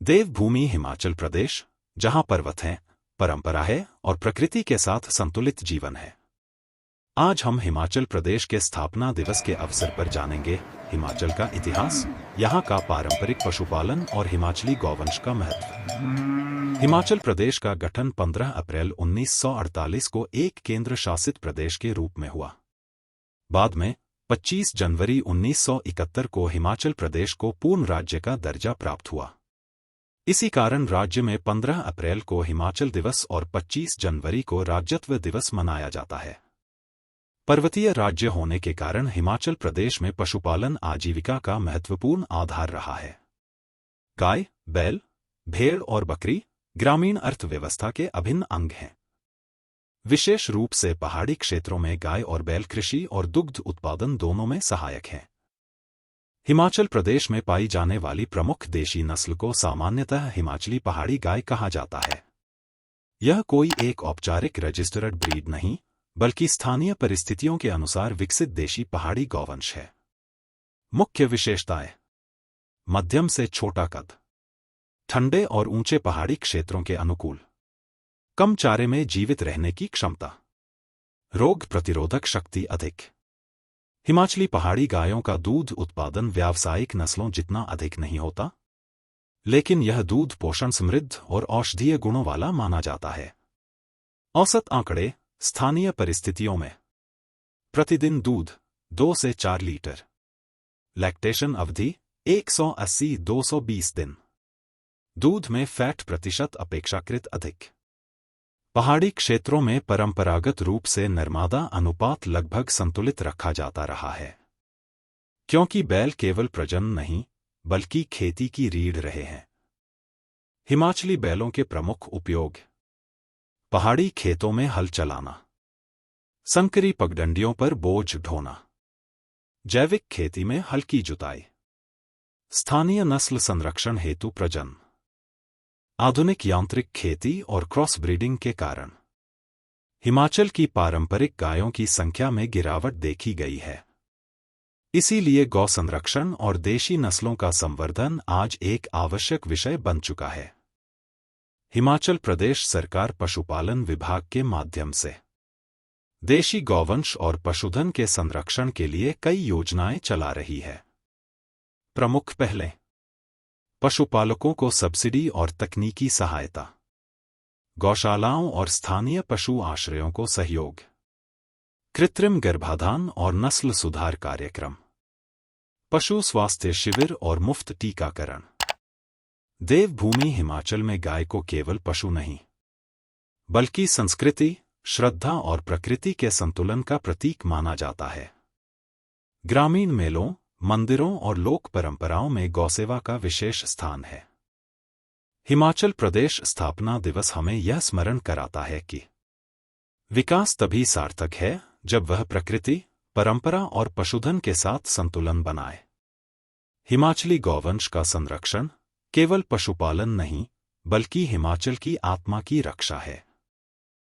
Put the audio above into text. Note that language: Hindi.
देवभूमि हिमाचल प्रदेश, जहां पर्वत हैं, परंपरा है और प्रकृति के साथ संतुलित जीवन है। आज हम हिमाचल प्रदेश के स्थापना दिवस के अवसर पर जानेंगे हिमाचल का इतिहास, यहाँ का पारंपरिक पशुपालन और हिमाचली गौवंश का महत्व। हिमाचल प्रदेश का गठन 15 अप्रैल 1948 को एक केंद्र शासित प्रदेश के रूप में हुआ। बाद में 25 जनवरी 1971 को हिमाचल प्रदेश को पूर्ण राज्य का दर्जा प्राप्त हुआ। इसी कारण राज्य में 15 अप्रैल को हिमाचल दिवस और 25 जनवरी को राज्यत्व दिवस मनाया जाता है। पर्वतीय राज्य होने के कारण हिमाचल प्रदेश में पशुपालन आजीविका का महत्वपूर्ण आधार रहा है। गाय, बैल, भेड़ और बकरी ग्रामीण अर्थव्यवस्था के अभिन्न अंग हैं। विशेष रूप से पहाड़ी क्षेत्रों में गाय और बैल कृषि और दुग्ध उत्पादन दोनों में सहायक हैं। हिमाचल प्रदेश में पाई जाने वाली प्रमुख देशी नस्ल को सामान्यतः हिमाचली पहाड़ी गाय कहा जाता है। यह कोई एक औपचारिक रजिस्टर्ड ब्रीड नहीं, बल्कि स्थानीय परिस्थितियों के अनुसार विकसित देशी पहाड़ी गौवंश है। मुख्य विशेषताएं: मध्यम से छोटा कद, ठंडे और ऊंचे पहाड़ी क्षेत्रों के अनुकूल, कम चारे में जीवित रहने की क्षमता, रोग प्रतिरोधक शक्ति अधिक। हिमाचली पहाड़ी गायों का दूध उत्पादन व्यावसायिक नस्लों जितना अधिक नहीं होता, लेकिन यह दूध पोषण समृद्ध और औषधीय गुणों वाला माना जाता है। औसत आंकड़े: स्थानीय परिस्थितियों में प्रतिदिन दूध 2 से 4 लीटर। लैक्टेशन अवधि 180-220 दिन। दूध में फैट प्रतिशत अपेक्षाकृत अधिक। पहाड़ी क्षेत्रों में परंपरागत रूप से नरमादा अनुपात लगभग संतुलित रखा जाता रहा है, क्योंकि बैल केवल प्रजनन नहीं बल्कि खेती की रीढ़ रहे हैं। हिमाचली बैलों के प्रमुख उपयोग: पहाड़ी खेतों में हल चलाना, संकरी पगडंडियों पर बोझ ढोना, जैविक खेती में हल्की जुताई, स्थानीय नस्ल संरक्षण हेतु प्रजनन। आधुनिक यांत्रिक खेती और क्रॉस ब्रीडिंग के कारण हिमाचल की पारंपरिक गायों की संख्या में गिरावट देखी गई है। इसीलिए गौ संरक्षण और देशी नस्लों का संवर्धन आज एक आवश्यक विषय बन चुका है। हिमाचल प्रदेश सरकार पशुपालन विभाग के माध्यम से देशी गौवंश और पशुधन के संरक्षण के लिए कई योजनाएं चला रही है। प्रमुख पहलें: पशुपालकों को सब्सिडी और तकनीकी सहायता, गौशालाओं और स्थानीय पशु आश्रयों को सहयोग, कृत्रिम गर्भाधान और नस्ल सुधार कार्यक्रम, पशु स्वास्थ्य शिविर और मुफ्त टीकाकरण। देवभूमि हिमाचल में गाय को केवल पशु नहीं, बल्कि संस्कृति, श्रद्धा और प्रकृति के संतुलन का प्रतीक माना जाता है। ग्रामीण मेलों, मंदिरों और लोक परंपराओं में गौसेवा का विशेष स्थान है। हिमाचल प्रदेश स्थापना दिवस हमें यह स्मरण कराता है कि विकास तभी सार्थक है जब वह प्रकृति, परंपरा और पशुधन के साथ संतुलन बनाए। हिमाचली गौवंश का संरक्षण केवल पशुपालन नहीं, बल्कि हिमाचल की आत्मा की रक्षा है।